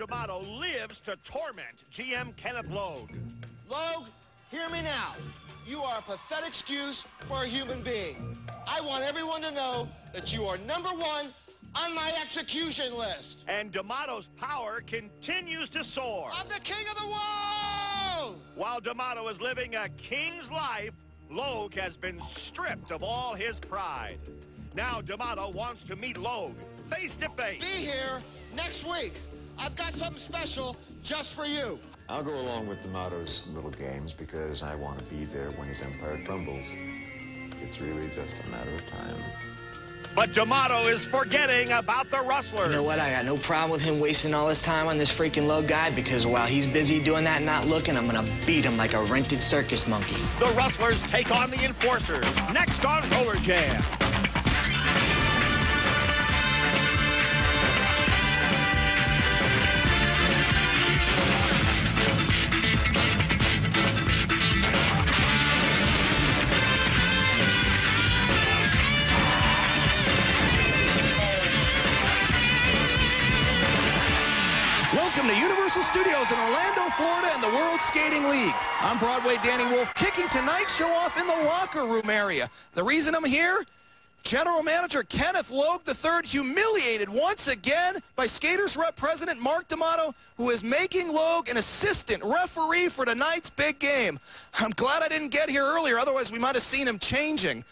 D'Amato lives to torment GM Kenneth Logue. Logue, hear me now. You are a pathetic excuse for a human being. I want everyone to know that you are #1 on my execution list. And D'Amato's power continues to soar. I'm the king of the world! While D'Amato is living a king's life, Logue has been stripped of all his pride. Now D'Amato wants to meet Logue face to face. Be here next week. I've got something special just for you. I'll go along with D'Amato's little games because I want to be there when his empire crumbles. It's really just a matter of time. But D'Amato is forgetting about the Rustlers. You know what? I got no problem with him wasting all his time on this freaking Logue guy because while he's busy doing that and not looking, I'm going to beat him like a rented circus monkey. The Rustlers take on the Enforcers. Next on Roller Jam. Welcome to Universal Studios in Orlando, Florida, and the World Skating League. I'm Broadway Danny Wolf, kicking tonight's show off in the locker room area. The reason I'm here? General Manager Kenneth Logue III humiliated once again by Skaters Rep President Mark D'Amato, who is making Logue an assistant referee for tonight's big game. I'm glad I didn't get here earlier, otherwise we might have seen him changing.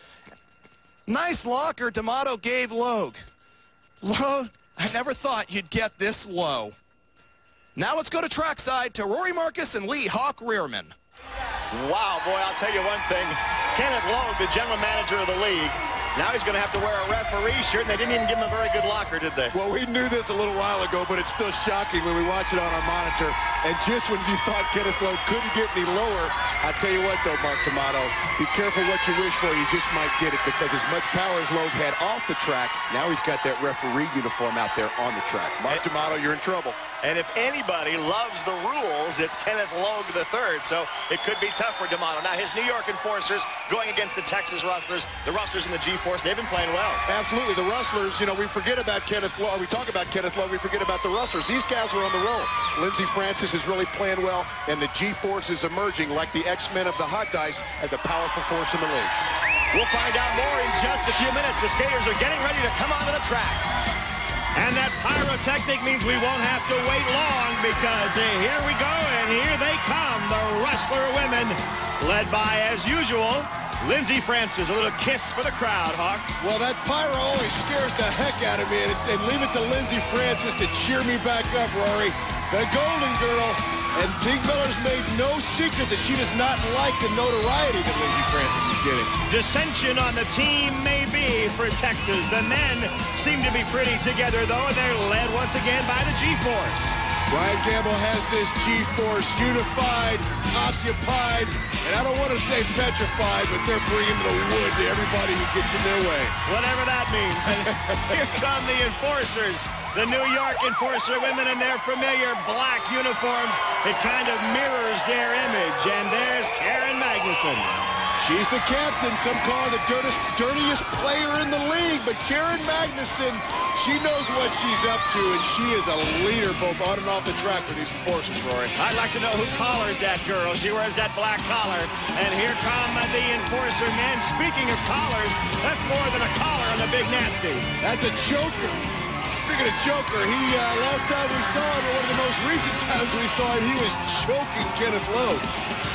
Nice locker D'Amato gave Logue. Logue, I never thought you'd get this low. Now let's go to trackside to Rory Marcus and Lee Hawk Rearman. Wow, boy, I'll tell you one thing. Kenneth Logue, the general manager of the league, now he's going to have to wear a referee shirt, and they didn't even give him a very good locker, did they? Well, we knew this a little while ago, but it's still shocking when we watch it on our monitor. And just when you thought Kenneth Logue couldn't get any lower, I tell you what, though, Mark D'Amato, be careful what you wish for. You just might get it, because as much power as Logue had off the track, now he's got that referee uniform out there on the track. Mark D'Amato, you're in trouble. And if anybody loves the rules, it's Kenneth Logue III, so it could be tough for D'Amato. Now, his New York Enforcers going against the Texas Rustlers. The Rustlers and the G-Force, they've been playing well. Absolutely. The Rustlers, you know, we forget about Kenneth Logue. We talk about Kenneth Logue, we forget about the Rustlers. These guys are on the roll. Lindsey Francis is really playing well, and the G-Force is emerging like the X-Men of the hot dice as a powerful force in the league. We'll find out more in just a few minutes. The skaters are getting ready to come onto the track. And that pyrotechnic means we won't have to wait long, because here we go, and here they come, the Rustler women, led by, as usual, Lindsey Francis. A little kiss for the crowd, Hawk. Well, that pyro always scares the heck out of me, and leave it to Lindsey Francis to cheer me back up, Rory. The Golden Girl, and Tig Miller's made no secret that she does not like the notoriety that Lindsey Francis is getting. Dissension on the team may be for Texas. The men seem to be pretty together, though, and they're led once again by the G-Force. Brian Campbell has this G-Force unified, occupied, and I don't want to say petrified, but they're bringing the wood to everybody who gets in their way. Whatever that means. And here come the Enforcers. The New York Enforcer women in their familiar black uniforms. It kind of mirrors their image. And there's Karen Magnuson. She's the captain. Some call her the dirtiest player in the league. But Karen Magnuson, she knows what she's up to, and she is a leader both on and off the track for these Enforcers, Rory. I'd like to know who collared that girl. She wears that black collar. And here come the Enforcer men. Speaking of collars, that's more than a collar on the Big Nasty. That's a choker. Speaking of choker, last time we saw him, or one of the most recent times we saw him, he was choking Kenneth Logue.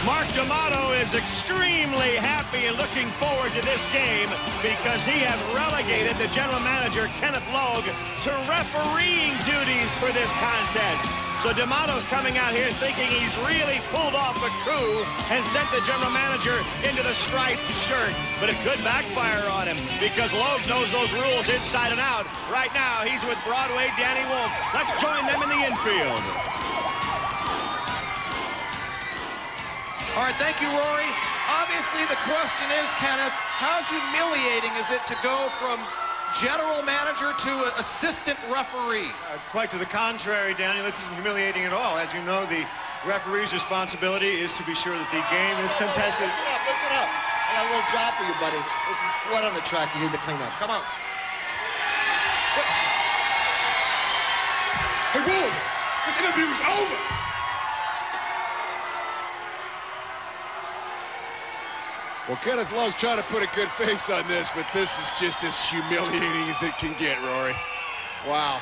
Mark D'Amato is extremely happy and looking forward to this game because he has relegated the general manager, Kenneth Logue, to refereeing duties for this contest. So D'Amato's coming out here thinking he's really pulled off a coup and sent the general manager into the striped shirt. But it could backfire on him because Logue knows those rules inside and out. Right now, he's with Broadway Danny Wolf. Let's join them in the infield. All right, thank you, Rory. Obviously, the question is, Kenneth, how humiliating is it to go from general manager to assistant referee? Quite to the contrary, Danny. This isn't humiliating at all. As you know, the referee's responsibility is to be sure that the game is contested. Listen up. I got a little job for you, buddy. There's some sweat on the track you need to clean up. Come on. Hey, Wolf! This interview is over. Well, Kenneth Lowe's trying to put a good face on this, but this is just as humiliating as it can get, Rory. Wow.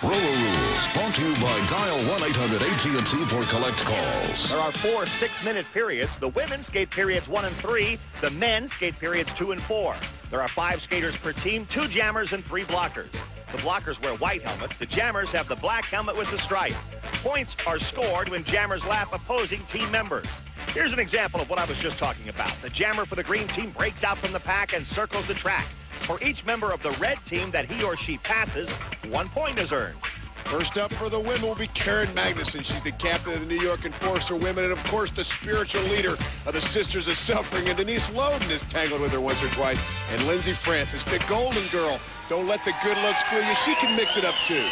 Roller Rules, brought to you by Dial 1-800-AT&T for collect calls. There are 4 6-minute periods. The women skate periods 1 and 3. The men skate periods 2 and 4. There are 5 skaters per team, 2 jammers and 3 blockers. The blockers wear white helmets. The jammers have the black helmet with the stripe. Points are scored when jammers lap opposing team members. Here's an example of what I was just talking about. The jammer for the green team breaks out from the pack and circles the track. For each member of the red team that he or she passes, 1 point is earned. First up for the women will be Karen Magnuson. She's the captain of the New York Enforcer women and, of course, the spiritual leader of the Sisters of Suffering. And Denise Loden is tangled with her once or twice. And Lindsey Francis, the golden girl. Don't let the good looks fool you. She can mix it up, too.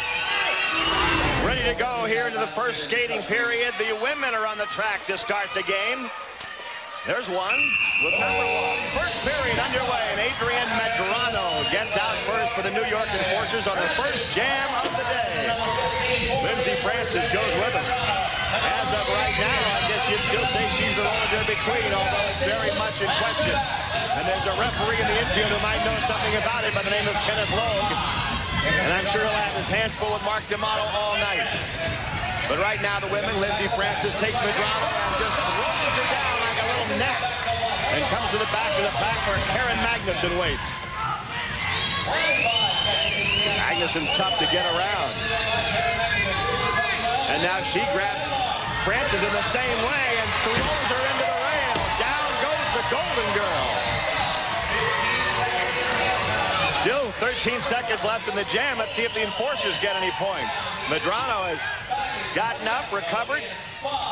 Ready to go here into the first skating period. The women are on the track to start the game. There's one with number 1. First period underway, and Adrienne Medrano gets out first for the New York Enforcers on the first jam of the day. Lindsey Francis goes with her. As of right now, I guess you'd still say she's the roller derby queen, although it's very much in question. And there's a referee in the infield who might know something about it by the name of Kenneth Logue. And I'm sure he'll have his hands full with Mark D'Amato all night. But right now, the women, Lindsey Francis takes Medrano and just rolls her down like a little net and comes to the back of the pack where Karen Magnuson waits. Magnuson's tough to get around. And now she grabs Francis in the same way and throws her into the rail. Down goes the Golden Girl. Still 13 seconds left in the jam. Let's see if the Enforcers get any points. Medrano has gotten up, recovered.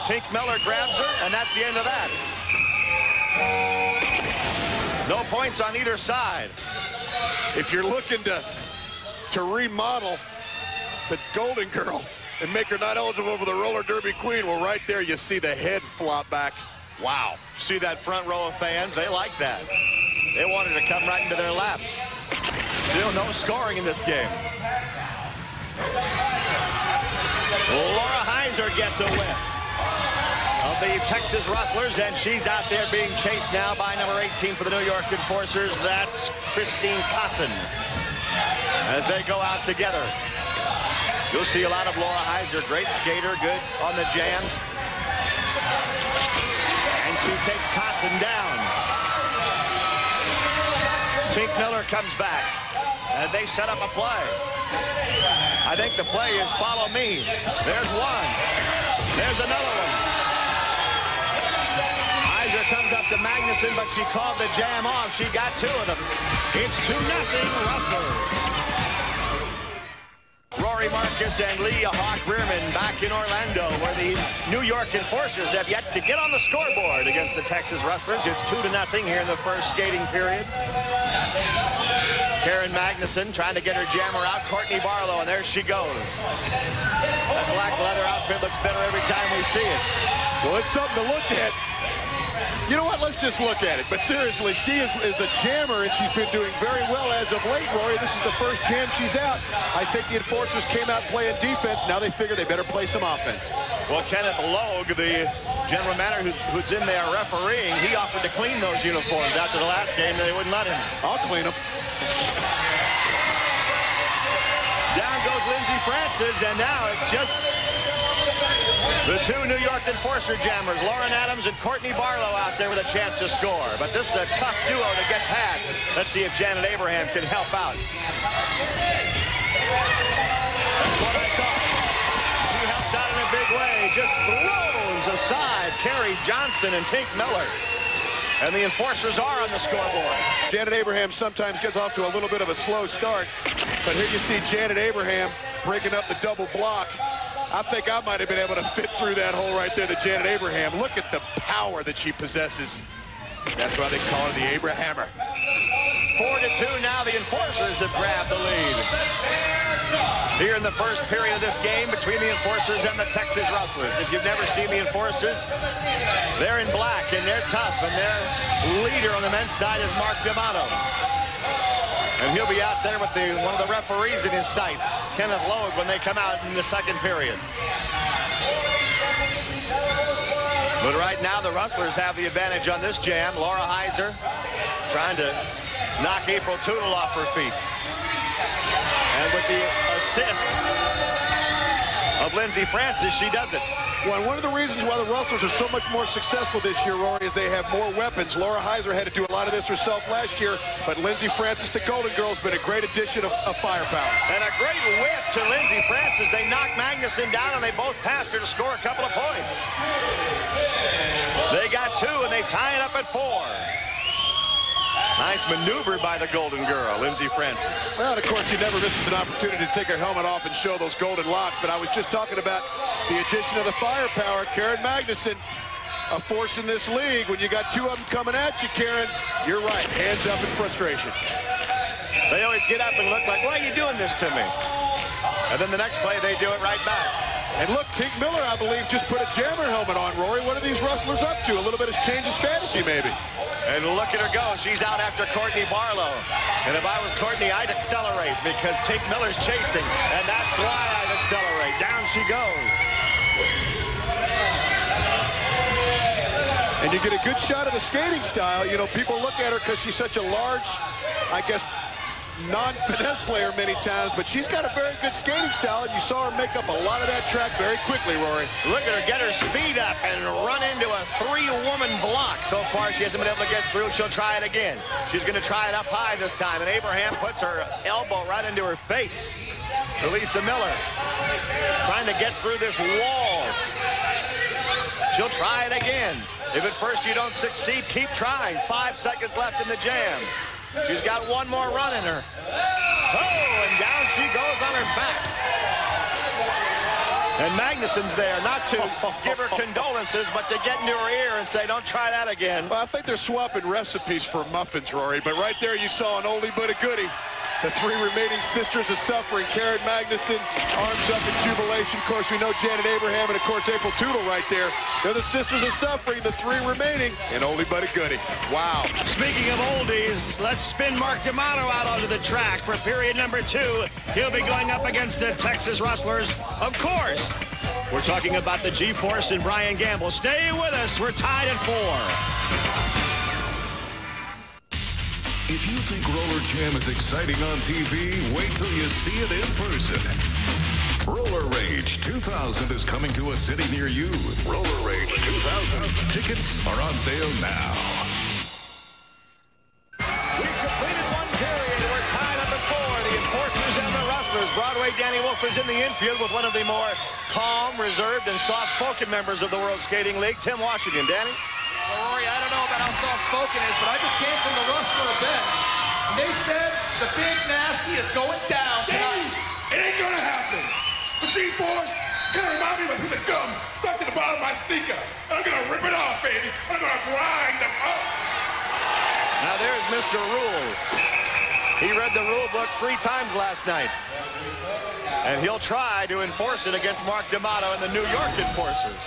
Tink Miller grabs her, and that's the end of that. No points on either side. If you're looking to remodel the Golden Girl and make her not eligible for the roller derby queen, well, right there you see the head flop back. Wow. See that front row of fans? They like that. They wanted to come right into their laps. Still no scoring in this game. Laura Heiser gets a whiff of the Texas Rustlers, and she's out there being chased now by number 18 for the New York Enforcers. That's Christine Cosson. As they go out together, you'll see a lot of Laura Heiser. Great skater, good on the jams. And she takes Cosson down. Tink Miller comes back, and they set up a play. I think the play is follow me. There's one. There's another one. Heiser comes up to Magnuson, but she called the jam off. She got 2 of them. It's 2-0 Rustlers. Rory Marcus and Leah Hawk-Rearman back in Orlando, where the New York Enforcers have yet to get on the scoreboard against the Texas Rustlers. It's 2-0 here in the first skating period. Karen Magnuson trying to get her jammer out. Courtney Barlow, and there she goes. That black leather outfit looks better every time we see it. Well, it's something to look at. You know what? Let's just look at it. But seriously, she is a jammer, and she's been doing very well as of late, Rory. This is the first jam she's out. I think the Enforcers came out playing defense. Now they figure they better play some offense. Well, Kenneth Logue, the general manager who's in there refereeing, he offered to clean those uniforms after the last game. They wouldn't let him. I'll clean them. Down goes Lindsey Francis, and now it's just the 2 New York Enforcer jammers, Lauren Adams and Courtney Barlow, out there with a chance to score. But this is a tough duo to get past. Let's see if Janet Abraham can help out. That's what I thought. She helps out in a big way. Just throws aside Carrie Johnston and Tink Miller. And the Enforcers are on the scoreboard. Janet Abraham sometimes gets off to a little bit of a slow start. But here you see Janet Abraham breaking up the double block. I think I might have been able to fit through that hole right there, the Janet Abraham. Look at the power that she possesses. That's why they call her the Abrahammer. 4-2 now. The Enforcers have grabbed the lead. Here in the first period of this game between the Enforcers and the Texas Rustlers. If you've never seen the Enforcers, they're in black and they're tough, and their leader on the men's side is Mark D'Amato. And he'll be out there with one of the referees in his sights, Kenneth Logue, when they come out in the second period. But right now, the Rustlers have the advantage on this jam. Laura Heiser trying to knock April Tootle off her feet. And with the assist of Lindsey Francis, she does it. Well, one of the reasons why the Rustlers are so much more successful this year, Rory, is they have more weapons. Laura Heiser had to do a lot of this herself last year, but Lindsey Francis, the Golden Girl, has been a great addition of firepower. And a great whip to Lindsey Francis. They knocked Magnuson down, and they both passed her to score a couple of points. They got 2, and they tie it up at 4. Nice maneuver by the Golden Girl, Lindsey Francis. Well, and of course, she never misses an opportunity to take her helmet off and show those golden locks. But I was just talking about the addition of the firepower. Karen Magnuson, a force in this league. When you got 2 of them coming at you, Karen, you're right. Hands up in frustration. They always get up and look like, why are you doing this to me? And then the next play, they do it right back. And look, Tink Miller, I believe, just put a jammer helmet on, Rory. What are these Rustlers up to? A little bit of change of strategy, maybe. And look at her go. She's out after Courtney Barlow. And if I was Courtney, I'd accelerate because Tink Miller's chasing. And that's why I'd accelerate. Down she goes. And you get a good shot of the skating style. You know, people look at her because she's such a large, I guess, non-finesse player many times, but she's got a very good skating style, and you saw her make up a lot of that track very quickly, Rory. Look at her get her speed up and run into a 3-woman block. So far, she hasn't been able to get through. She'll try it again. She's going to try it up high this time, and Abraham puts her elbow right into her face. To Lisa Miller, trying to get through this wall. She'll try it again. If at first you don't succeed, keep trying. 5 seconds left in the jam. She's got 1 more run in her. Oh, and down she goes on her back. And Magnuson's there, not to give her condolences, but to get into her ear and say, don't try that again. Well, I think they're swapping recipes for muffins, Rory. But right there you saw an oldie but a goodie. The 3 remaining sisters of suffering. Karen Magnuson, arms up in jubilation. Of course, we know Janet Abraham and, of course, April Tootle right there. They're the sisters of suffering, the 3 remaining, and oldie but a goodie. Wow. Speaking of oldies, let's spin Mark D'Amato out onto the track for period number 2. He'll be going up against the Texas Rustlers, of course. We're talking about the G-Force and Brian Gamble. Stay with us. We're tied at 4. If you think Roller Jam is exciting on TV, wait till you see it in person. Roller Rage 2000 is coming to a city near you. Roller Rage 2000. Tickets are on sale now. We've completed 1 period. We're tied up at 4. The Enforcers and the Rustlers. Broadway Danny Wolf is in the infield with one of the more calm, reserved, and soft-spoken members of the World Skating League, Tim Washington. Danny? Well, Rory, I don't know about how soft-spoken it is, but I just came from the Rustler bench. And they said the Big Nasty is going down tonight. It ain't gonna happen. The G-Force kind of remind me of a piece of gum stuck to the bottom of my sneaker. And I'm gonna rip it off, baby. I'm gonna grind them up. Now there's Mr. Rules. He read the rule book 3 times last night. And he'll try to enforce it against Mark D'Amato and the New York Enforcers.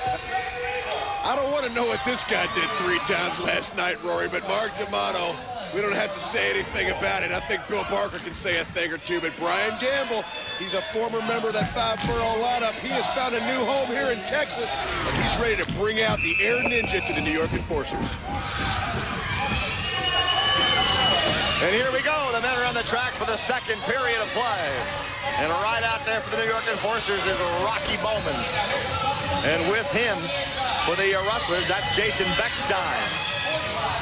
I don't want to know what this guy did 3 times last night, Rory, but Mark D'Amato, we don't have to say anything about it. I think Bill Barker can say a thing or two, but Brian Gamble, he's a former member of that 5-borough lineup. He has found a new home here in Texas, and he's ready to bring out the Air Ninja to the New York Enforcers. And here we go. The men are on the track for the second period of play. And right out there for the New York Enforcers is Rocky Bowman. And with him, for the Rustlers, that's Jason Beckstein.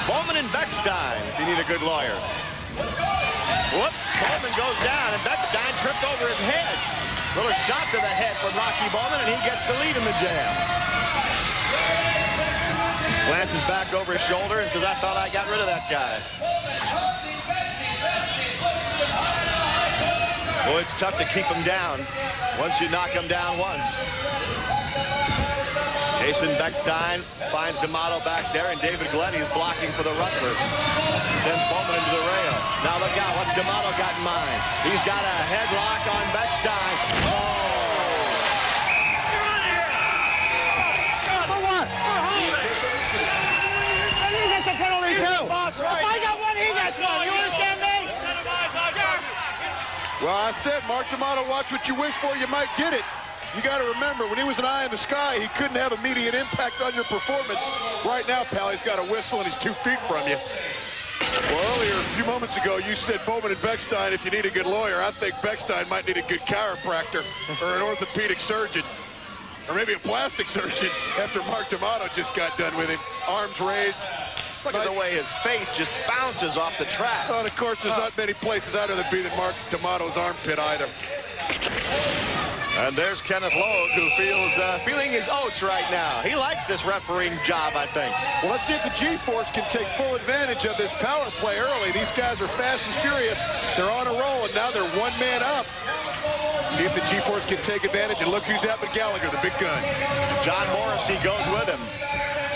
Bowman and Beckstein, if you need a good lawyer. Whoop, Bowman goes down, and Beckstein tripped over his head. Little shot to the head from Rocky Bowman, and he gets the lead in the jam. Glances back over his shoulder and says, I thought I got rid of that guy. Well, it's tough to keep him down once you knock him down once. Jason Beckstein finds D'Amato back there, and David Glennie is blocking for the Rustler. Sends Bowman into the rail. Now look out, what's D'Amato got in mind? He's got a headlock on Beckstein. Oh! You're out of here! For what? For holding! He gets the penalty too! If I got one, he gets one. You understand me? Well, I said, Mark D'Amato, watch what you wish for, you might get it. You got to remember, when he was an eye in the sky, he couldn't have immediate impact on your performance. Right now, pal, he's got a whistle and he's 2 feet from you. Well, earlier, a few moments ago, you said Bowman and Beckstein, if you need a good lawyer, I think Beckstein might need a good chiropractor or an orthopedic surgeon. Or maybe a plastic surgeon after Mark D'Amato just got done with him. Arms raised. Look at the way his face just bounces off the track. Oh, and of course, there's not many places I'd rather be than Mark D'Amato's armpit either. And there's Kenneth Logue, who feels feeling his oats right now. He likes this refereeing job, I think. Well, let's see if the G-Force can take full advantage of this power play early. These guys are fast and furious. They're on a roll, and now they're 1 man up. See if the G-Force can take advantage, and look who's out with Gallagher, the big gun. John Morrissey goes with him.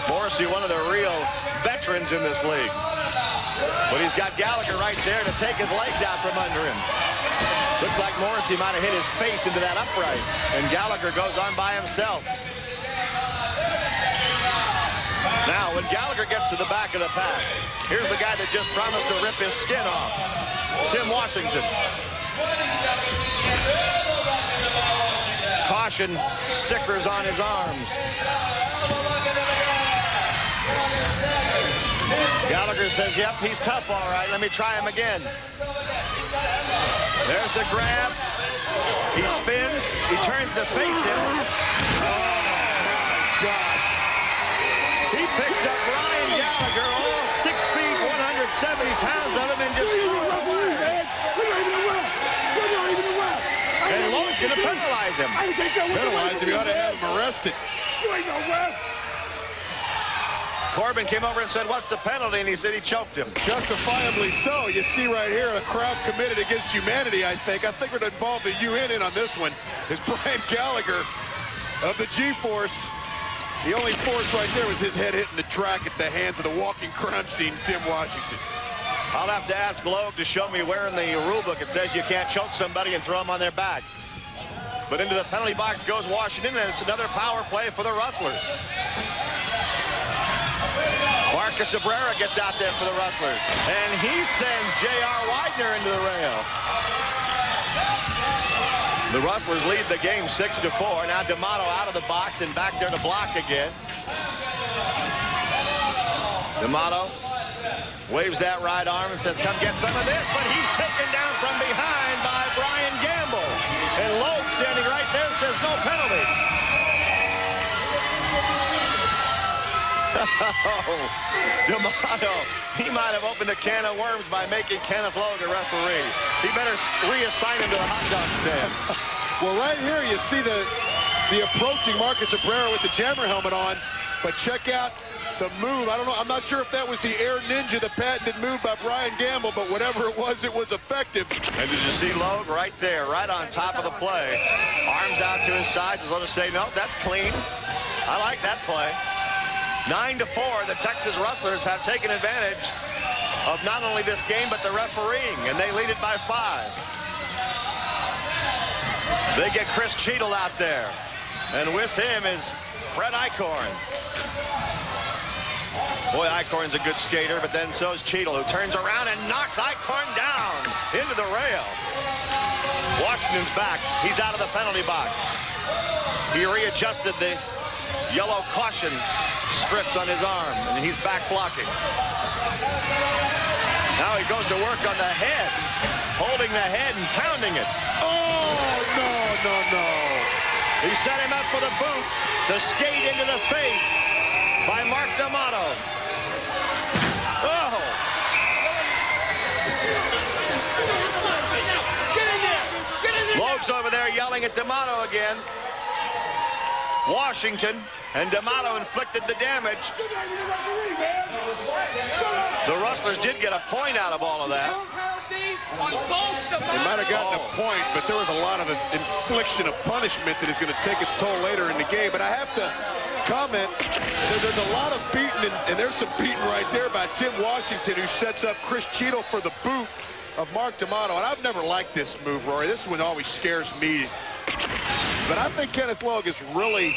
Morrissey, one of the real veterans in this league. But he's got Gallagher right there to take his legs out from under him. Looks like Morrissey might have hit his face into that upright, and Gallagher goes on by himself. Now, when Gallagher gets to the back of the pack, here's the guy that just promised to rip his skin off, Tim Washington. Caution stickers on his arms. Gallagher says, yep, he's tough, all right. Let me try him again. There's the grab. He spins. He turns to face him. Oh, my gosh. He picked up Brian Gallagher, all 6 feet, 170 pounds of him, and just threw him away. And Lowe's going to penalize him. Penalize him. You ought to have him arrested. You ain't no ref. Corbin came over and said, what's the penalty? And he said he choked him. Justifiably so. You see right here a crowd committed against humanity, I think. I think we're going to involve the UN in on this one. Is Brian Gallagher of the G-Force. The only force right there was his head hitting the track at the hands of the walking crime scene, Tim Washington. I'll have to ask Logue to show me where in the rule book it says you can't choke somebody and throw them on their back. But into the penalty box goes Washington, and it's another power play for the Rustlers. Marcus Abrera gets out there for the Rustlers, and he sends J.R. Widener into the rail. The Rustlers lead the game 6-4. Now D'Amato out of the box and back there to block again. D'Amato waves that right arm and says, come get some of this, but he's taken down from behind by Brian Gamble. And Logue standing right there says no penalty. Oh, D'Amato, he might have opened a can of worms by making Kenneth Logue a referee. He better reassign him to the hot dog stand. Well, right here you see the approaching Marcus Abrera with the jammer helmet on, but check out the move. I don't know. I'm not sure if that was the Air Ninja, the patented move by Brian Gamble, but whatever it was effective. And did you see Logue right there, right on top of the play? Arms out to his sides as though to say, no, that's clean. I like that play. 9-4, the Texas Rustlers have taken advantage of not only this game, but the refereeing, and they lead it by 5. They get Chris Cheadle out there, and with him is Fred Eichhorn. Boy, Eichhorn's a good skater, but then so is Cheadle, who turns around and knocks Eichhorn down into the rail. Washington's back. He's out of the penalty box. He readjusted the yellow caution strips on his arm, and he's back blocking. Now he goes to work on the head, holding the head and pounding it. Oh, no. He set him up for the boot, the skate into the face by Mark D'Amato. Oh! Logue's over there yelling at D'Amato again. Washington and D'Amato inflicted the damage. The Rustlers did get a point out of all of that. They might have gotten a point, but there was a lot of infliction of punishment that is going to take its toll later in the game. But I have to comment, there's a lot of beating, and there's some beating right there by Tim Washington, who sets up Chris Cheadle for the boot of Mark D'Amato. And I've never liked this move, Rory. This one always scares me. But I think Kenneth Logue is really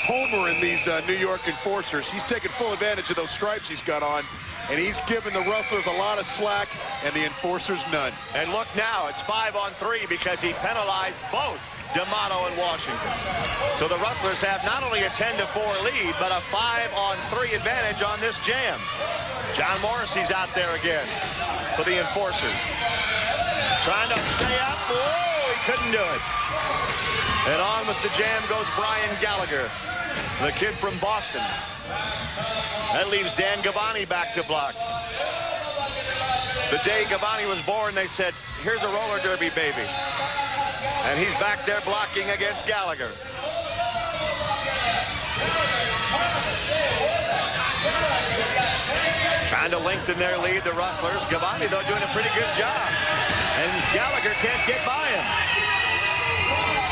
homering these New York enforcers. He's taking full advantage of those stripes he's got on. and he's given the Rustlers a lot of slack, and the Enforcers none. And look now, it's 5-on-3 because he penalized both D'Amato and Washington. So the Rustlers have not only a 10-4 lead, but a 5-on-3 advantage on this jam. John Morrissey's out there again for the Enforcers. Trying to stay up. Whoa, he couldn't do it. And on with the jam goes Brian Gallagher, the kid from Boston. That leaves Dan Gavani back to block. The day Gavani was born, they said, here's a roller derby baby. And he's back there blocking against Gallagher. Trying to lengthen their lead, the Rustlers. Gavani, though, doing a pretty good job. And Gallagher can't get by him.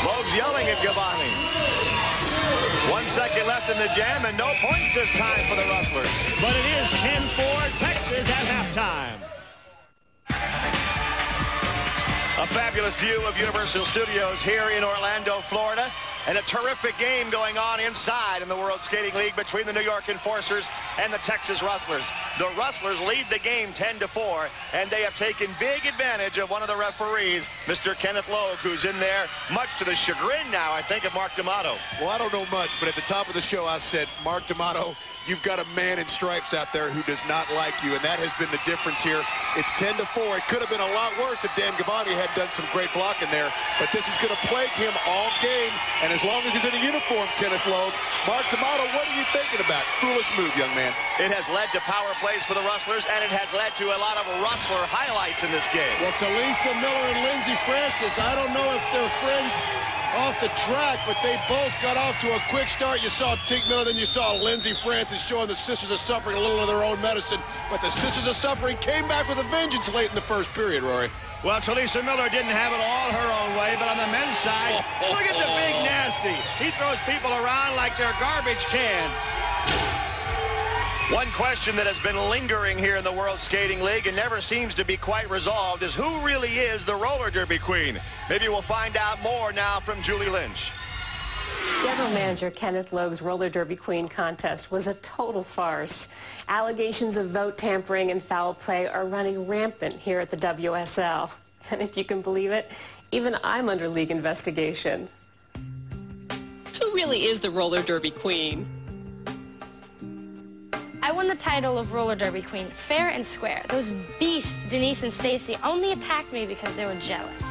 Loeb's yelling at Gavani. 1 second left in the jam, and no points this time for the Rustlers. But it is 10-4 Texas at halftime. A fabulous view of Universal Studios here in Orlando, Florida. And a terrific game going on inside in the World Skating League between the New York Enforcers and the Texas Rustlers. The Rustlers lead the game 10-4, and they have taken big advantage of one of the referees, Mr. Kenneth Logue, who's in there, much to the chagrin now, I think, of Mark D'Amato. Well, I don't know much, but at the top of the show, I said, Mark D'Amato, you've got a man in stripes out there who does not like you, and that has been the difference here. It's 10-4. It could have been a lot worse if Dan Gavani had done some great blocking there, but this is going to plague him all game, and as long as he's in a uniform, Kenneth Logue, Mark D'Amato, what are you thinking about? Foolish move, young man. It has led to power plays for the Rustlers, and it has led to a lot of Rustler highlights in this game. Well, Talisa Miller and Lindsey Francis, I don't know if they're friends off the track, but they both got off to a quick start. You saw Tink Miller, then you saw Lindsey Francis showing the Sisters of Suffering a little of their own medicine. But the Sisters of Suffering came back with a vengeance late in the first period, Rory. Well, Talisa Miller didn't have it all her own way, but on the men's side, look at the big nasty. He throws people around like they're garbage cans. One question that has been lingering here in the World Skating League and never seems to be quite resolved is who really is the roller derby queen? Maybe we'll find out more now from Julie Lynch. General Manager Kenneth Logue's roller derby queen contest was a total farce. Allegations of vote tampering and foul play are running rampant here at the WSL. And if you can believe it, even I'm under league investigation. Who really is the roller derby queen? I won the title of roller derby queen, fair and square. Those beasts, Denise and Stacy, only attacked me because they were jealous.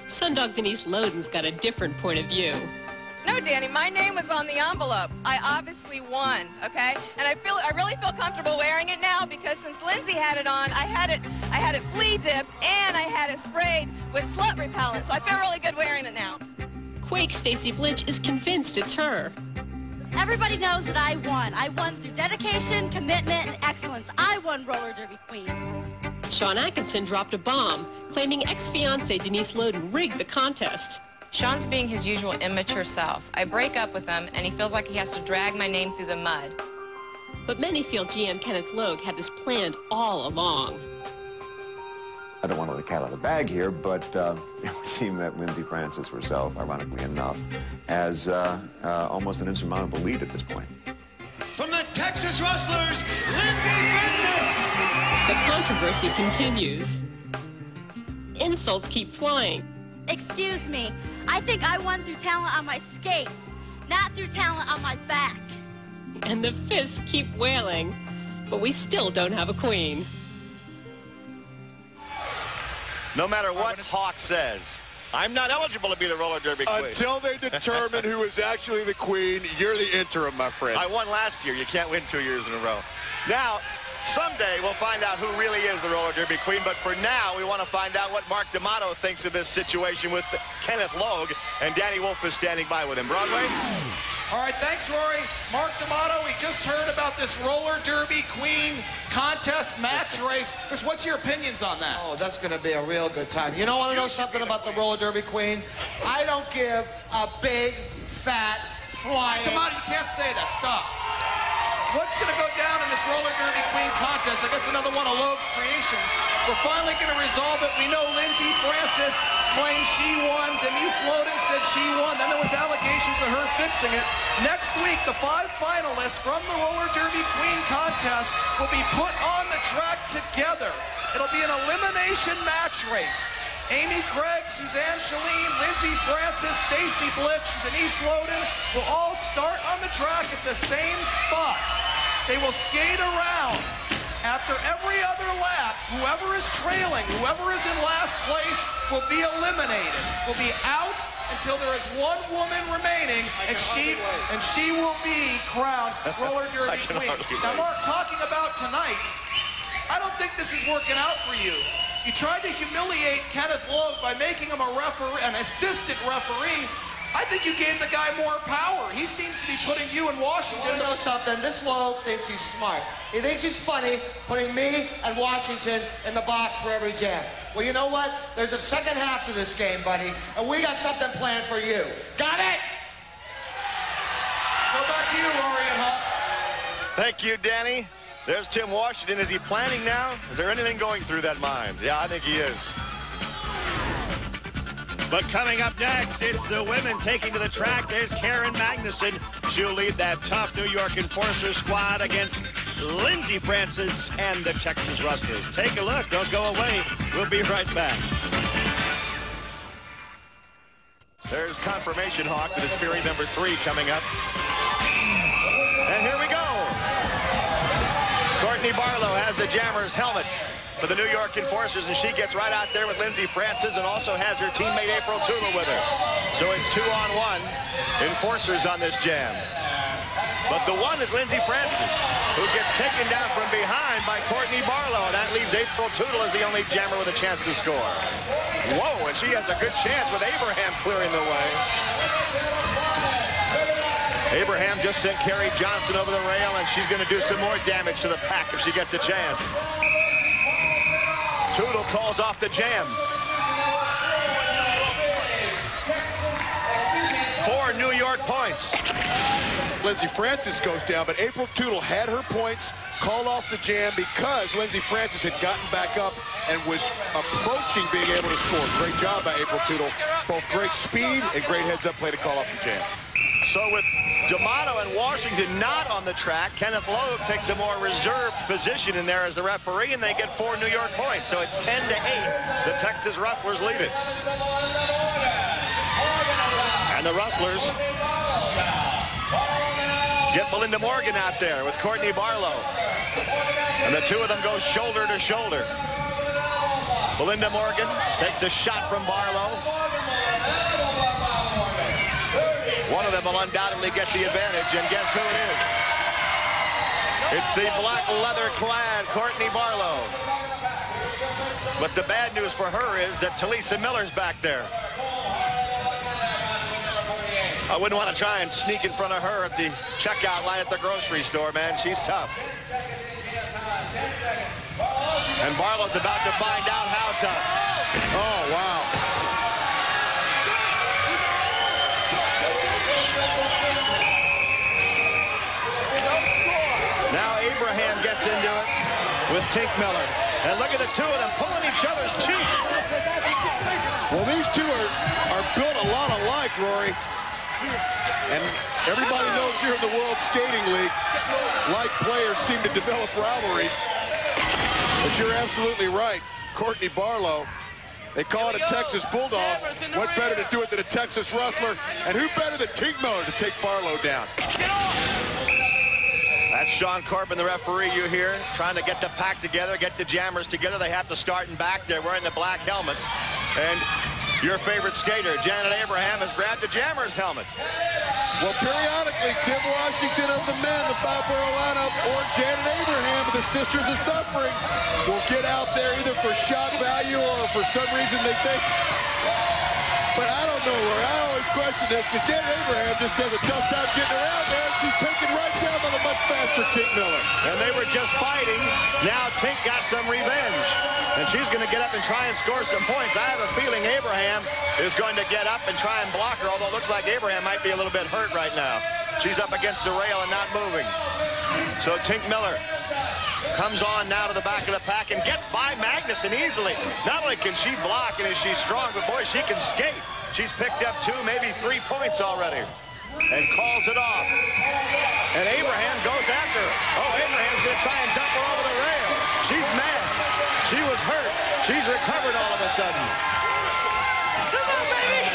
Sundog Denise Loden's got a different point of view. No, Danny, my name was on the envelope. I obviously won, okay? And I really feel comfortable wearing it now because since Lindsay had it on, I had it flea dipped and I had it sprayed with slut repellent. So I feel really good wearing it now. Quake Stacy Blinch is convinced it's her. Everybody knows that I won. I won through dedication, commitment, and excellence. I won roller derby queen. Sean Atkinson dropped a bomb, claiming ex-fiancée Denise Loden rigged the contest. Sean's being his usual immature self. I break up with him, and he feels like he has to drag my name through the mud. But many feel GM Kenneth Logue had this planned all along. I don't want to let the cat out of the bag here, but it would seem that Lindsey Francis herself, ironically enough, has almost an insurmountable lead at this point. From the Texas Rustlers, Lindsey Francis! The controversy continues. Insults keep flying. Excuse me, I think I won through talent on my skates, not through talent on my back. And the fists keep wailing, but we still don't have a queen. No matter what Hawk says, I'm not eligible to be the roller derby queen. Until they determine who is actually the queen, you're the interim, my friend. I won last year. You can't win 2 years in a row. Now, someday we'll find out who really is the roller derby queen, but for now we want to find out what Mark D'Amato thinks of this situation with Kenneth Logue, and Danny Wolf is standing by with him. Broadway? All right, thanks, Rory. Mark D'Amato, we just heard about this roller derby queen contest match race. Chris, what's your opinions on that? Oh, that's going to be a real good time. You want to know something about the roller derby queen? I don't give a big, fat, flying... D'Amato, you can't say that. Stop. What's going to go down in this roller derby queen contest? I guess another one of Logue's creations. We're finally going to resolve it. We know Lindsey Francis claimed she won. Denise Loden said she won. Then there was allegations of her fixing it. Next week, the 5 finalists from the Roller Derby Queen contest will be put on the track together. It'll be an elimination match race. Amy Craig, Suzanne Chalene, Lindsey Francis, Stacy Blitch, Denise Loden will all start on the track at the same spot. They will skate around. After every other lap, whoever is trailing, whoever is in last place will be eliminated. Will be out until there is one woman remaining, and she will be crowned Roller Derby Queen. Now, Mark, talking about tonight, I don't think this is working out for you. You tried to humiliate Kenneth Logue by making him an assistant referee. I think you gave the guy more power. He seems to be putting you in Washington. You know something? This Logue thinks he's smart. He thinks he's funny putting me and Washington in the box for every jam. Well, you know what? There's a second half to this game, buddy, and we got something planned for you. Got it? Go back to you, Rory and Huck. Thank you, Danny. There's Tim Washington. Is he planning now? Is there anything going through that mind? Yeah, I think he is. But coming up next, it's the women taking to the track. There's Karen Magnuson. She'll lead that tough New York Enforcer squad against Lindsey Francis and the Texas Rustlers. Take a look. Don't go away. We'll be right back. There's confirmation, Hawk, that it's period number 3 coming up. And here we go. Courtney Barlow has the Jammers helmet for the New York Enforcers, and she gets right out there with Lindsey Francis and also has her teammate April Tootle with her. So it's 2-on-1 Enforcers on this jam. But the one is Lindsey Francis, who gets taken down from behind by Courtney Barlow. That leaves April Tootle as the only jammer with a chance to score. Whoa, and she has a good chance with Abraham clearing the way. Abraham just sent Carrie Johnston over the rail, and she's going to do some more damage to the pack if she gets a chance. Tootle calls off the jam. 4 New York points. Lindsey Francis goes down, but April Tootle had her points, called off the jam because Lindsey Francis had gotten back up and was approaching being able to score. Great job by April Tootle. Both great speed and great heads-up play to call off the jam. So with D'Amato and Washington not on the track, Kenneth Logue takes a more reserved position in there as the referee, and they get 4 New York points. So it's 10-8. The Texas Rustlers lead it. And the Rustlers get Belinda Morgan out there with Courtney Barlow. And the two of them go shoulder to shoulder. Belinda Morgan takes a shot from Barlow. One of them will undoubtedly get the advantage, and guess who it is? It's the black leather-clad Courtney Barlow. But the bad news for her is that Talisa Miller's back there. I wouldn't want to try and sneak in front of her at the checkout line at the grocery store, man. She's tough. And Barlow's about to find out how tough. Oh, wow. Now Abraham gets into it with Tink Miller. And look at the two of them pulling each other's cheeks. Well, these two are built a lot alike, Rory. And everybody knows here in the World Skating League, like players seem to develop rivalries. But you're absolutely right. Courtney Barlow, they call it a Texas Bulldog. What better to do it than a Texas Rustler? And who better than Tink Miller to take Barlow down? That's Sean Corbin, the referee, you hear, trying to get the pack together, get the jammers together. They have to start and back. They're wearing the black helmets. And your favorite skater, Janet Abraham, has grabbed the jammer's helmet. Well, periodically, Tim Washington of the men, the 5-borough lineup, or Janet Abraham of the Sisters of Suffering will get out there either for shock value or for some reason they think. But I don't know, Roy. I always question this because Janet Abraham just has a tough time getting around there. And she's taken right down on a much faster Tink Miller. And they were just fighting. Now Tink got some revenge. And she's going to get up and try and score some points. I have a feeling Abraham is going to get up and try and block her, although it looks like Abraham might be a little bit hurt right now. She's up against the rail and not moving. So Tink Miller comes on now to the back of the pack and gets by Magnuson easily. Not only can she block and is she strong, but boy, she can skate. She's picked up 2, maybe 3 points already. and calls it off. And Abraham goes after her. Oh, Abraham's going to try and dump her over the rail. She's mad. She was hurt. She's recovered all of a sudden. Come on, baby!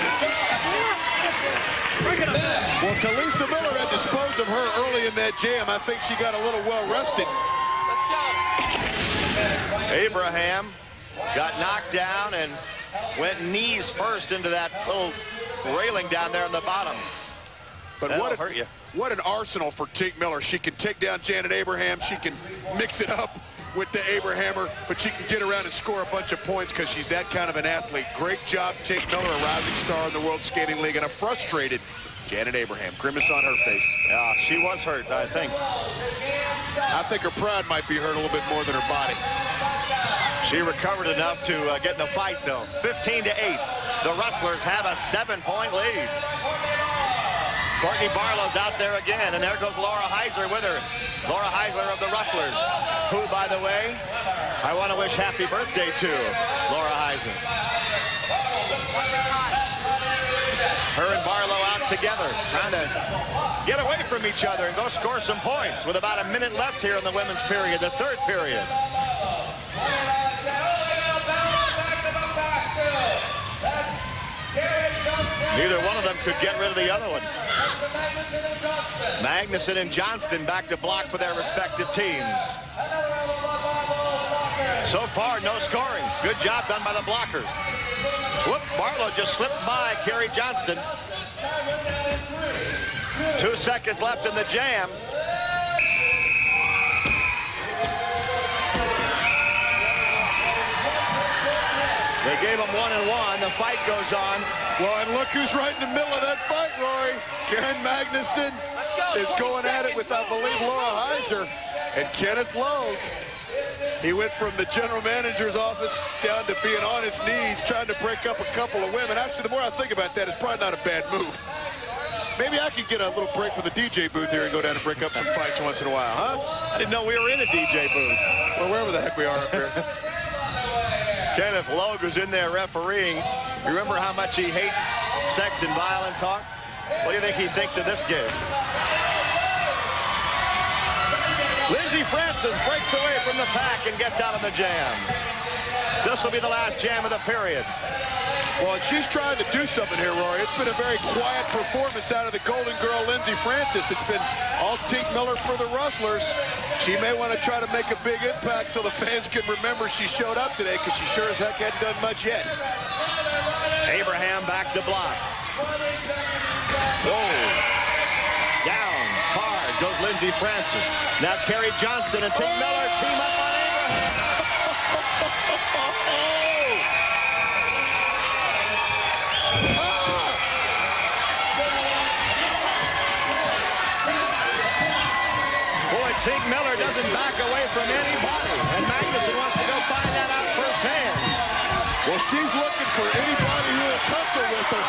Bring it up. Well, Talisa Miller had disposed of her early in that jam. I think she got a little well rested. Let's go. Abraham got knocked down and went knees first into that little railing down there on the bottom. But what an arsenal for Tink Miller. She can take down Janet Abraham. She can mix it up with the Abrahammer, but she can get around and score a bunch of points because she's that kind of an athlete. Great job, Tink Miller, a rising star in the World Skating League, and a frustrated Janet Abraham. Grimace on her face. Yeah, she was hurt, I think. I think her pride might be hurt a little bit more than her body. She recovered enough to get in a fight, though. 15-8. The Rustlers have a 7-point lead. Courtney Barlow's out there again, and there goes Laura Heisler with her. Laura Heisler of the Rustlers, who, by the way, I want to wish happy birthday to Laura Heisler. Her and Barlow out together, trying to get away from each other and go score some points with about a minute left here in the women's period, the third period. Neither one of them could get rid of the other one. Magnuson and Johnston back to block for their respective teams. So far, no scoring. Good job done by the blockers. Whoop, Barlow just slipped by Carrie Johnston. 2 seconds left in the jam. They gave them 1-1. The fight goes on. Well, and look who's right in the middle of that fight, Rory. Karen Magnuson is going at it with, I believe, Laura Heisler. And Kenneth Logue, he went from the general manager's office down to being on his knees trying to break up a couple of women. Actually, the more I think about that, it's probably not a bad move. Maybe I could get a little break from the DJ booth here and go down and break up some fights once in a while, huh? I didn't know we were in a DJ booth. Well, wherever the heck we are up here. Kenneth Logue was in there refereeing. You remember how much he hates sex and violence, Hawk? What do you think he thinks of this game? Lindsey Francis breaks away from the pack and gets out of the jam. This will be the last jam of the period. Well, and she's trying to do something here, Rory. It's been a very quiet performance out of the Golden Girl, Lindsey Francis. It's been all Tink Miller for the Rustlers. She may want to try to make a big impact so the fans can remember she showed up today, because she sure as heck hadn't done much yet. Abraham back to block. Whoa. Down hard goes Lindsey Francis. Now Carrie Johnston and Tink Miller team up on Abraham. Boy, Tink Miller doesn't back away from anybody, and Magnuson wants to go find that out firsthand. Well, she's looking for anybody who will tussle with her.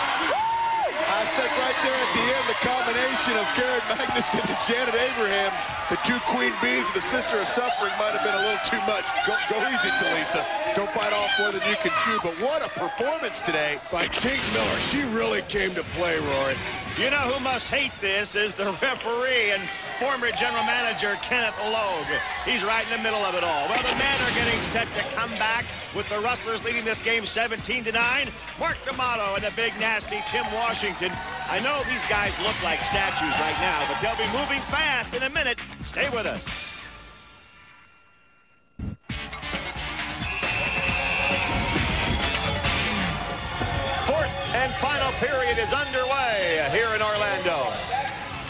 I think right there at the end, the combination of Karen Magnuson and Janet Abraham, the two queen bees of the Sister of Suffering, might have been a little too much. Go easy, Talisa. Don't bite off more than you can chew. But what a performance today by Tink Miller. She really came to play, Rory. You know who must hate this is the referee and former general manager Kenneth Logue. He's right in the middle of it all. Well, the men are getting set to come back with the Rustlers leading this game 17-9. Mark D'Amato and the big nasty Tim Washington. I know these guys look like statues right now, but they'll be moving fast in a minute. Stay with us. Fourth and final period is underway here in Orlando,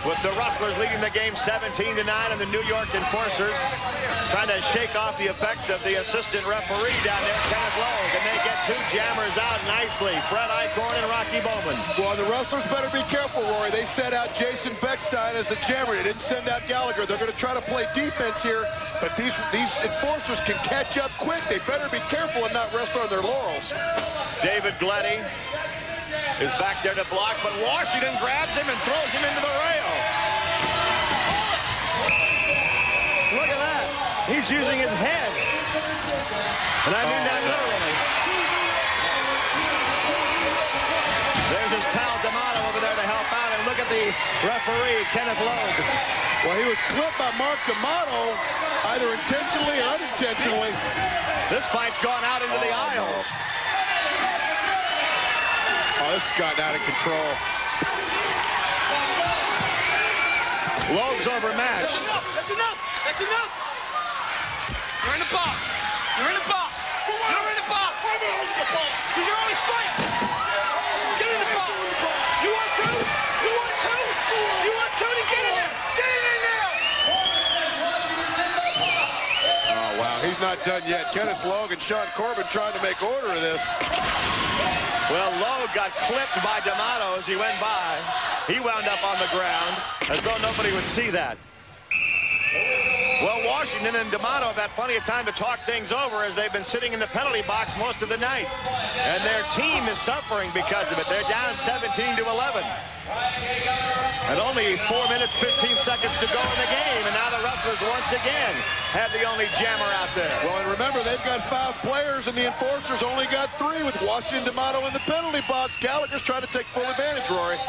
with the Rustlers leading the game 17-9, and the New York Enforcers trying to shake off the effects of the assistant referee down there, Kenneth Logue, and they get two jammers out nicely, Fred Eichhorn and Rocky Bowman. Well, the Rustlers better be careful, Rory. They sent out Jason Beckstein as a jammer. They didn't send out Gallagher. They're going to try to play defense here, but these enforcers can catch up quick. They better be careful and not rest on their laurels. David Gleddy is back there to block, but Washington grabs him and throws him into the rail. Look at that. He's using his head. And I mean that literally. There's his pal D'Amato over there to help out. And look at the referee, Kenneth Logue. Well, he was clipped by Mark D'Amato, either intentionally or unintentionally. This fight's gone out into the aisles. Oh, this has gotten out of control. Logue's overmatched. That's enough. That's enough. You're in the box. You're in the box. You're in the box. Because you're always fighting. Get in the box. You want to? You want to? You want to get in there? Get in there! Oh, wow. He's not done yet. Kenneth Logue and Sean Corbin trying to make order of this. Well, Logue got clipped by D'Amato as he went by. He wound up on the ground as though nobody would see that. Well, Washington and D'Amato have had plenty of time to talk things over as they've been sitting in the penalty box most of the night. And their team is suffering because of it. They're down 17-11. And only 4 minutes, 15 seconds to go in the game. And now the Rustlers once again have the only jammer out there. Well, and remember, they've got 5 players, and the Enforcers only got 3 with Washington D'Amato in the penalty box. Gallagher's trying to take full advantage, Rory.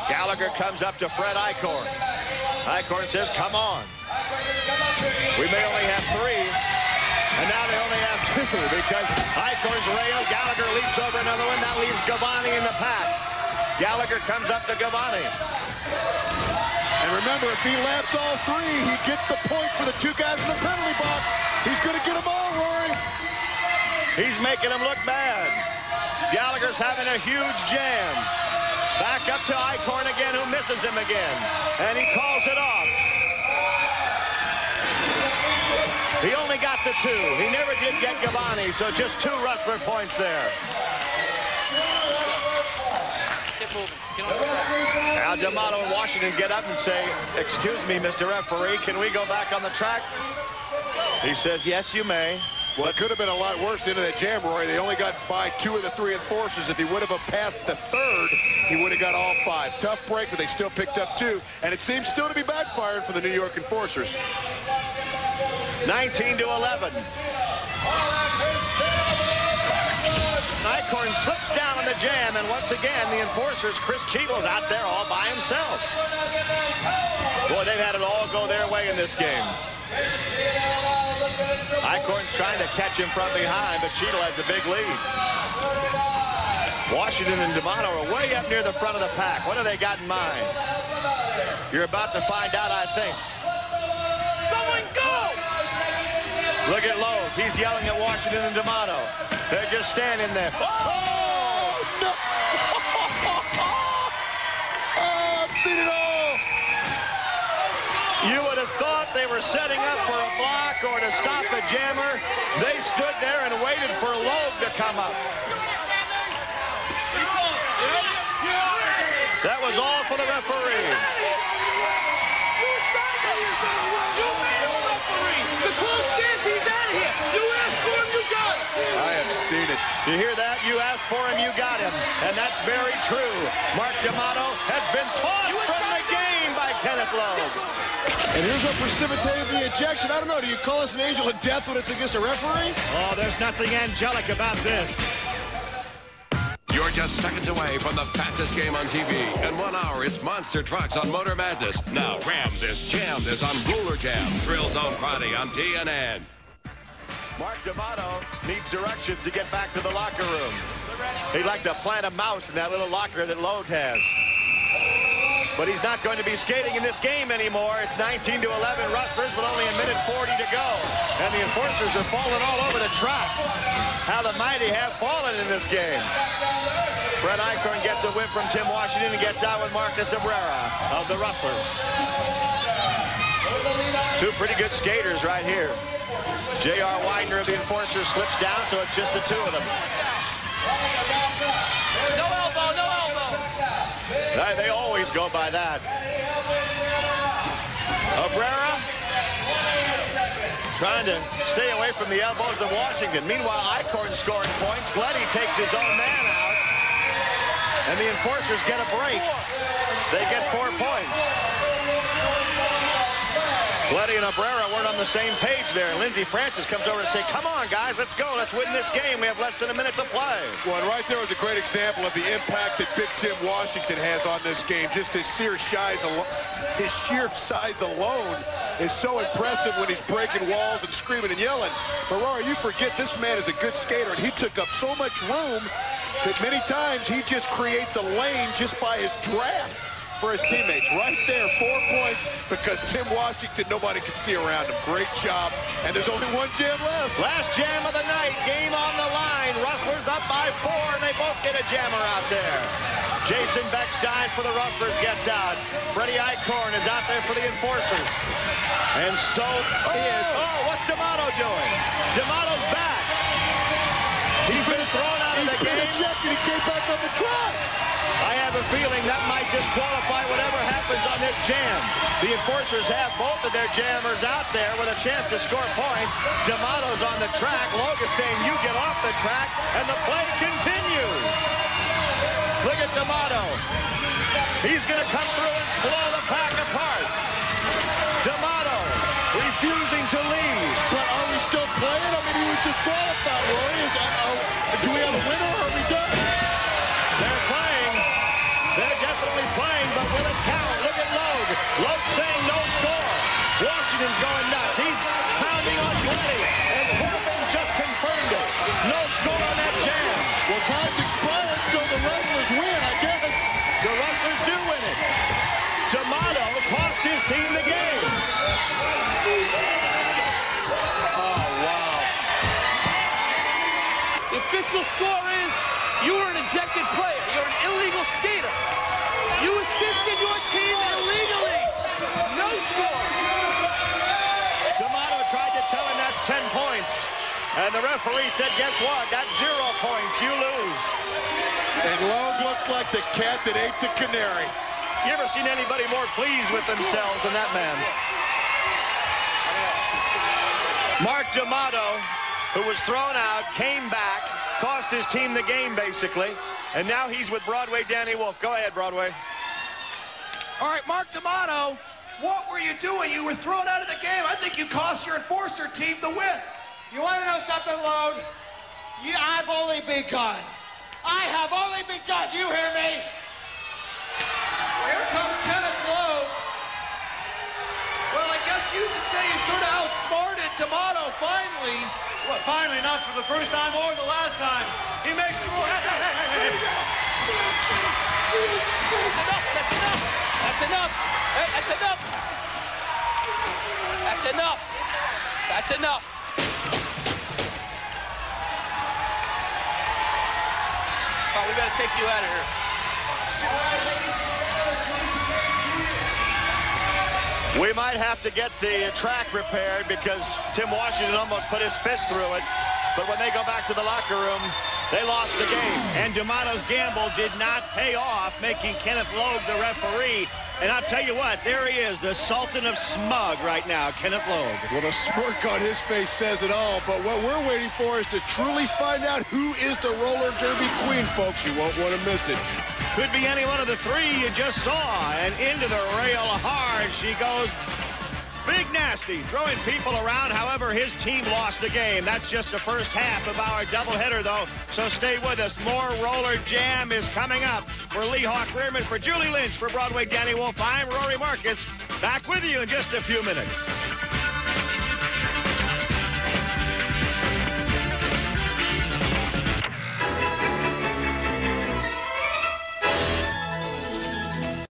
Gallagher comes up to Fred Eichhorn. Eichhorn says, come on. We may only have 3, and now they only have 2 because Eichhorn's rail. Gallagher leaps over another one. That leaves Gavani in the pack. Gallagher comes up to Gavani. And remember, if he laps all 3, he gets the point for the 2 guys in the penalty box. He's going to get them all, Rory. He's making them look bad. Gallagher's having a huge jam. Back up to Eichhorn again, who misses him again. And he calls it off. He only got the 2. He never did get Gavani, so just 2 Rustler points there. Now D'Amato and Washington get up and say, excuse me, Mr. Referee, can we go back on the track? He says, yes, you may. Well, it could have been a lot worse into that jam, Rory. They only got by 2 of the 3 Enforcers. If he would have passed the 3rd, he would have got all 5. Tough break, but they still picked up 2. And it seems still to be backfiring for the New York Enforcers. 19-11. Eichhorn slips down in the jam, and once again, the Enforcers, Chris Cheadle's out there all by himself. Boy, they've had it all go their way in this game. Eichhorn's trying to catch him from behind, but Cheadle has a big lead. Washington and D'Amato are way up near the front of the pack. What do they got in mind? You're about to find out, I think. Someone go! Look at Logue. He's yelling at Washington and D'Amato. They're just standing there. Oh, no! Oh, I've seen it all! You would have thought they were setting up for a block or to stop a jammer. They stood there and waited for Logue to come up. That was all for the referee. The close stance, he's out of here. You asked for him, you got him. I have seen it. You hear that? You asked for him, you got him. And that's very true. Mark D'Amato has been tossed from the game by Kenneth Logue. And here's what precipitated the ejection. I don't know, do you call this an angel of death when it's against a referee? Oh, there's nothing angelic about this. You're just seconds away from the fastest game on TV. In 1 hour, it's Monster Trucks on Motor Madness. Now, ram this, jam this on Roller Jam. Thrill Zone Friday on TNN. Mark D'Amato needs directions to get back to the locker room. He'd like to plant a mouse in that little locker that Logue has. But he's not going to be skating in this game anymore. It's 19-11 Rustlers with only 1:40 to go. And the Enforcers are falling all over the track. How the mighty have fallen in this game. Fred Eichhorn gets a whip from Tim Washington and gets out with Marcus Abrera of the Rustlers. 2 pretty good skaters right here. J.R. Widener of the Enforcers slips down, so it's just the 2 of them. No elbow, no elbow. They always go by that. Abrera trying to stay away from the elbows of Washington. Meanwhile, Eichhorn scoring points. Gleddy takes his own man out. And the Enforcers get a break. They get 4 points. Letty and Abrera weren't on the same page there. Lindsey Francis comes over to say, come on, guys, let's go. Let's win this game. We have less than a minute to play. Well, and right there was a great example of the impact that Big Tim Washington has on this game. Just his sheer size alone is so impressive when he's breaking walls and screaming and yelling. But, Rory, you forget this man is a good skater, and he took up so much room that many times he just creates a lane just by his draft for his teammates. Right there, 4 points because Tim Washington, nobody can see around him. Great job. And there's only one jam left. Last jam of the night, game on the line. Rustlers up by 4, and they both get a jammer out there. Jason Beckstein for the Rustlers gets out. Freddie Eichhorn is out there for the Enforcers. And so is, what's D'Amato doing? D'Amato's back. He's been thrown out of the game. Ejected. He came back on the track. I have a feeling that might disqualify whatever happens on this jam. The Enforcers have both of their jammers out there with a chance to score points. D'Amato's on the track. Logue is saying, you get off the track, and the play continues. Look at D'Amato. He's going to come through and blow the pack apart. D'Amato refusing to leave. But are we still playing? I mean, he was disqualified, Rory. Do we have a winner, or are we done? They're playing. They're definitely playing, but will it count? Look at Logue. Logue saying no score. Washington's going nuts. He's pounding on Letty, and Pullman just confirmed it. No score on that jam. Well, time's expired, so the Rustlers win, I guess. The Rustlers do win it. D'Amato cost his team the game. Oh, wow. The official score is you were an ejected player. You're an illegal skater. You assisted your team illegally. No score. D'Amato tried to tell him that's 10 points. And the referee said, guess what? That's 0 points. You lose. And Logue looks like the cat that ate the canary. You ever seen anybody more pleased with themselves than that man? Mark D'Amato, who was thrown out, came back, cost his team the game, basically. And now he's with Broadway Danny Wolf. Go ahead, Broadway. All right, Mark D'Amato, what were you doing? You were thrown out of the game. I think you cost your Enforcer team the win. You want to know something, Logue? I've only begun. I have only begun. You hear me? Here comes Kenneth Logue. Well, I guess you could say you sort of outsmarted D'Amato finally. Well, finally, not for the first time or the last time. He makes the rule. That's enough. That's enough. Hey, that's enough. That's enough. That's enough. Oh, we better take you out of here. We might have to get the track repaired because Tim Washington almost put his fist through it. But when they go back to the locker room, they lost the game. And D'Amato's gamble did not pay off, making Kenneth Logue the referee. And I'll tell you what, there he is, the Sultan of Smug right now, Kenneth Logue. Well, the smirk on his face says it all, but what we're waiting for is to truly find out who is the roller derby queen, folks. You won't want to miss it. Could be any one of the three you just saw. And into the rail hard she goes. Big nasty, throwing people around. However, his team lost the game. That's just the first half of our doubleheader, though. So stay with us. More Roller Jam is coming up. For Lee Hawk Rearman, for Julie Lynch, for Broadway Danny Wolf, I'm Rory Marcus. Back with you in just a few minutes.